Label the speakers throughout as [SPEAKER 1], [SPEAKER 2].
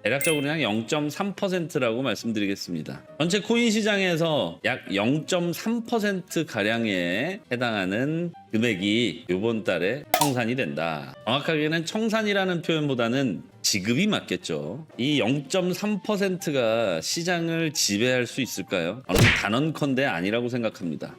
[SPEAKER 1] 대략적으로 그냥 0.3%라고 말씀드리겠습니다. 전체 코인 시장에서 약 0.3% 가량에 해당하는 금액이 이번 달에 청산이 된다. 정확하게는 청산이라는 표현보다는 지급이 맞겠죠. 이 0.3%가 시장을 지배할 수 있을까요? 저는 단언컨대 아니라고 생각합니다.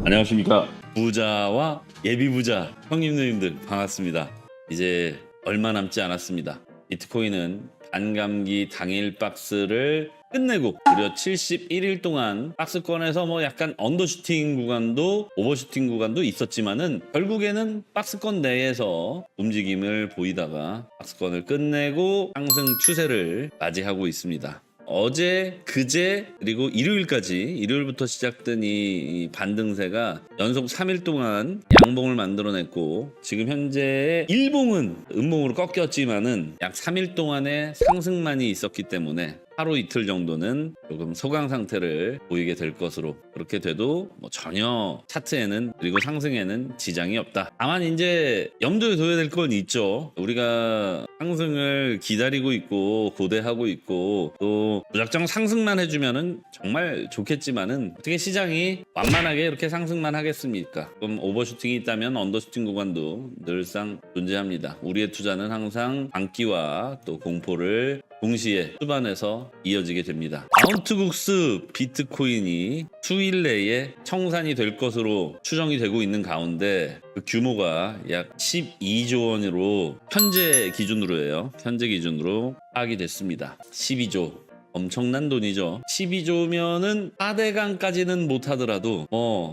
[SPEAKER 1] 안녕하십니까. 부자와 예비부자 형님 누님들 반갑습니다. 이제 얼마 남지 않았습니다. 비트코인은 반감기 당일 박스를 끝내고 무려 71일 동안 박스권에서 뭐 약간 언더슈팅 구간도 오버슈팅 구간도 있었지만은 결국에는 박스권 내에서 움직임을 보이다가 박스권을 끝내고 상승 추세를 맞이하고 있습니다. 어제, 그제, 그리고 일요일부터 시작된 이 반등세가 연속 3일 동안 양봉을 만들어냈고 지금 현재 일봉은 음봉으로 꺾였지만은 약 3일 동안의 상승만이 있었기 때문에 하루 이틀 정도는 조금 소강 상태를 보이게 될 것으로, 그렇게 돼도 뭐 전혀 차트에는 그리고 상승에는 지장이 없다. 다만 이제 염두에 둬야 될 건 있죠. 우리가 상승을 기다리고 있고 고대하고 있고 또 무작정 상승만 해주면은 정말 좋겠지만은 어떻게 시장이 완만하게 이렇게 상승만 하겠습니까? 그럼 오버슈팅이 있다면 언더슈팅 구간도 늘상 존재합니다. 우리의 투자는 항상 광기와 또 공포를 동시에 수반해서 이어지게 됩니다. 마운트국스 비트코인이 수일 내에 청산이 될 것으로 추정이 되고 있는 가운데 그 규모가 약 12조 원으로 현재 기준으로예요. 현재 기준으로 파악이 됐습니다. 12조. 엄청난 돈이죠. 12조면은 4대강까지는 못하더라도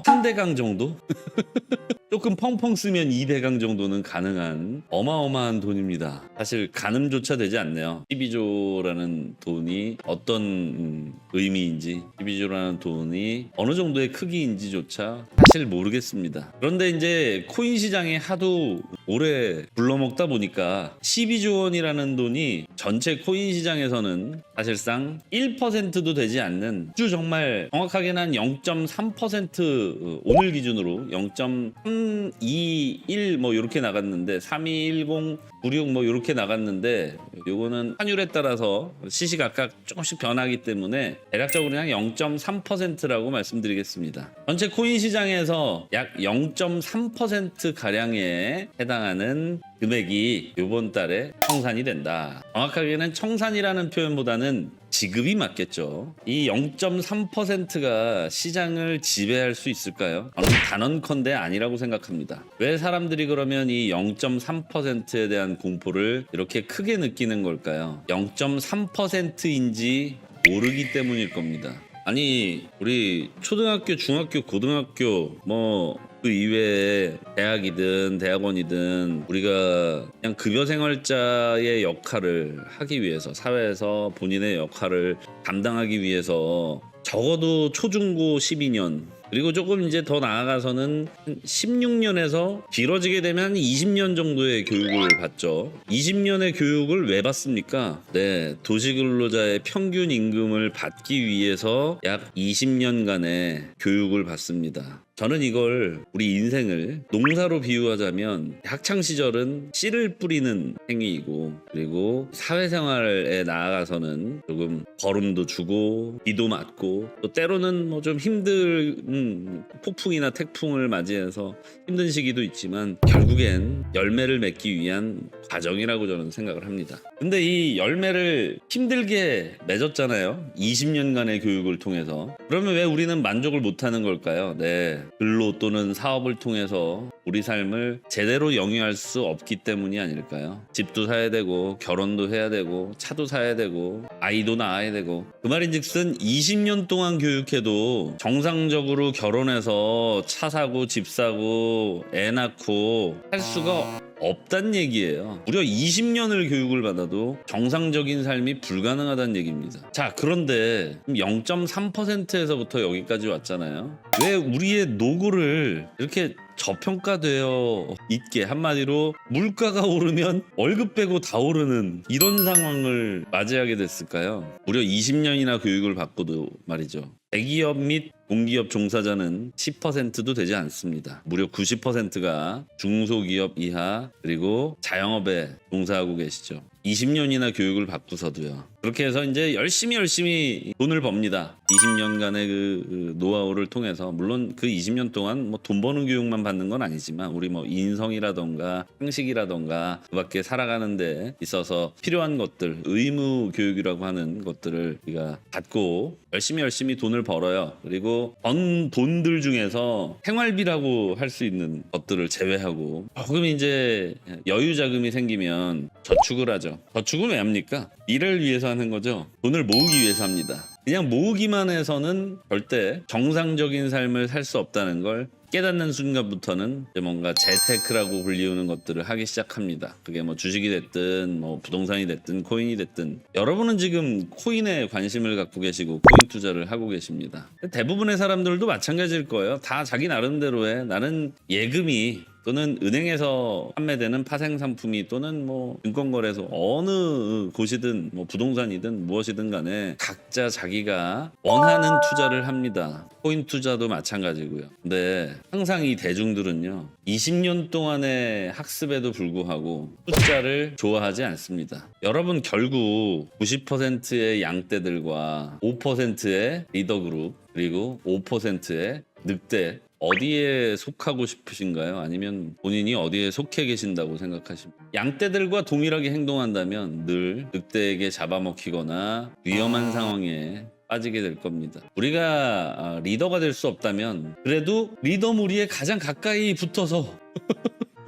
[SPEAKER 1] 3대강 정도? 조금 펑펑 쓰면 2대강 정도는 가능한 어마어마한 돈입니다. 사실 가늠조차 되지 않네요. 12조라는 돈이 어떤 의미인지, 12조라는 돈이 어느 정도의 크기인지조차 사실 모르겠습니다. 그런데 이제 코인 시장에 하도 오래 불러먹다 보니까 12조 원이라는 돈이 전체 코인 시장에서는 사실상 1%도 되지 않는 아주 정말 정확하게는 한 0.3% 오늘 기준으로 0.321 뭐 이렇게 나갔는데 3210 96 뭐 이렇게 나갔는데 요거는 환율에 따라서 시시각각 조금씩 변하기 때문에 대략적으로 그냥 0.3%라고 말씀드리겠습니다. 전체 코인 시장에서 약 0.3% 가량에 해당하는 금액이 이번 달에 청산이 된다. 정확하게는 청산이라는 표현보다는 지급이 맞겠죠. 이 0.3%가 시장을 지배할 수 있을까요? 저는 단언컨대 아니라고 생각합니다. 왜 사람들이 그러면 이 0.3%에 대한 공포를 이렇게 크게 느끼는 걸까요? 0.3%인지 모르기 때문일 겁니다. 아니 우리 초등학교, 중학교, 고등학교 그 이외에 대학이든 대학원이든 우리가 그냥 급여생활자의 역할을 하기 위해서 사회에서 본인의 역할을 감당하기 위해서 적어도 초중고 12년 그리고 조금 이제 더 나아가서는 16년에서 길어지게 되면 20년 정도의 교육을 받죠. 20년의 교육을 왜 받습니까? 네, 도시근로자의 평균 임금을 받기 위해서 약 20년간의 교육을 받습니다. 저는 이걸 우리 인생을 농사로 비유하자면 학창시절은 씨를 뿌리는 행위이고 그리고 사회생활에 나아가서는 조금 거름도 주고 비도 맞고 또 때로는 뭐 좀 힘든 폭풍이나 태풍을 맞이해서 힘든 시기도 있지만 결국엔 열매를 맺기 위한 과정이라고 저는 생각을 합니다. 근데 이 열매를 힘들게 맺었잖아요. 20년간의 교육을 통해서. 그러면 왜 우리는 만족을 못하는 걸까요? 네, 근로 또는 사업을 통해서 우리 삶을 제대로 영위할 수 없기 때문이 아닐까요? 집도 사야 되고 결혼도 해야 되고 차도 사야 되고 아이도 낳아야 되고 그 말인즉슨 20년 동안 교육해도 정상적으로 결혼해서 차 사고 집 사고 애 낳고 할 수가 없단 얘기예요. 무려 20년을 교육을 받아도 정상적인 삶이 불가능하다는 얘기입니다. 자, 그런데 0.3%에서부터 여기까지 왔잖아요. 왜 우리의 노고를 이렇게 저평가되어 있게, 한마디로 물가가 오르면 월급 빼고 다 오르는 이런 상황을 맞이하게 됐을까요? 무려 20년이나 교육을 받고도 말이죠. 대기업 및 공기업 종사자는 10%도 되지 않습니다. 무려 90%가 중소기업 이하 그리고 자영업에 종사하고 계시죠. 20년이나 교육을 받고서도요. 그렇게 해서 이제 열심히 돈을 법니다. 20년간의 그 노하우를 통해서 물론 그 20년 동안 뭐 돈 버는 교육만 받는 건 아니지만 우리 뭐 인성이라던가 상식이라던가 그밖에 살아가는 데 있어서 필요한 것들 의무 교육이라고 하는 것들을 우리가 받고 열심히 돈을 벌어요. 그리고 번 돈들 중에서 생활비라고 할 수 있는 것들을 제외하고 조금 이제 여유 자금이 생기면 저축을 하죠. 저축은 왜 합니까? 일을 위해서 하는 거죠. 돈을 모으기 위해서 합니다. 그냥 모으기만 해서는 절대 정상적인 삶을 살 수 없다는 걸 깨닫는 순간부터는 이제 뭔가 재테크라고 불리우는 것들을 하기 시작합니다. 그게 뭐 주식이 됐든 뭐 부동산이 됐든 코인이 됐든 여러분은 지금 코인에 관심을 갖고 계시고 코인 투자를 하고 계십니다. 대부분의 사람들도 마찬가지일 거예요. 다 자기 나름대로의 나는 예금이 또는 은행에서 판매되는 파생 상품이 또는 뭐 증권거래소 어느 곳이든 뭐 부동산이든 무엇이든 간에 각자 자기가 원하는 투자를 합니다. 코인 투자도 마찬가지고요. 근데 항상 이 대중들은요 20년 동안의 학습에도 불구하고 숫자를 좋아하지 않습니다. 여러분 결국 90%의 양떼들과 5%의 리더그룹 그리고 5%의 늑대 어디에 속하고 싶으신가요? 아니면 본인이 어디에 속해 계신다고 생각하십니까? 양떼들과 동일하게 행동한다면 늘 늑대에게 잡아먹히거나 위험한 상황에 빠지게 될 겁니다. 우리가 리더가 될 수 없다면 그래도 리더 무리에 가장 가까이 붙어서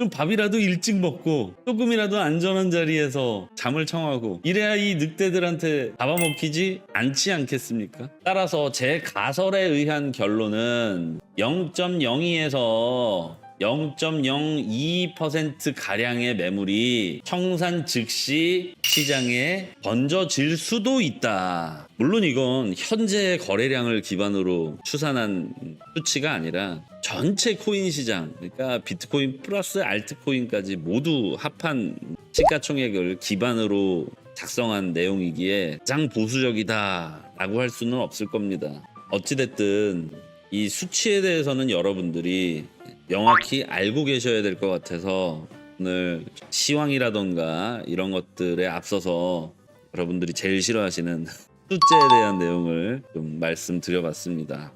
[SPEAKER 1] 좀 밥이라도 일찍 먹고 조금이라도 안전한 자리에서 잠을 청하고 이래야 이 늑대들한테 잡아먹히지 않지 않겠습니까? 따라서 제 가설에 의한 결론은 0.02에서 0.02% 가량의 매물이 청산 즉시 시장에 던져질 수도 있다. 물론 이건 현재 거래량을 기반으로 추산한 수치가 아니라 전체 코인 시장, 그러니까 비트코인 플러스 알트코인까지 모두 합한 시가총액을 기반으로 작성한 내용이기에 가장 보수적이다라고 할 수는 없을 겁니다. 어찌됐든 이 수치에 대해서는 여러분들이 명확히 알고 계셔야 될 것 같아서 오늘 시황이라던가 이런 것들에 앞서서 여러분들이 제일 싫어하시는 숫자에 대한 내용을 좀 말씀드려봤습니다.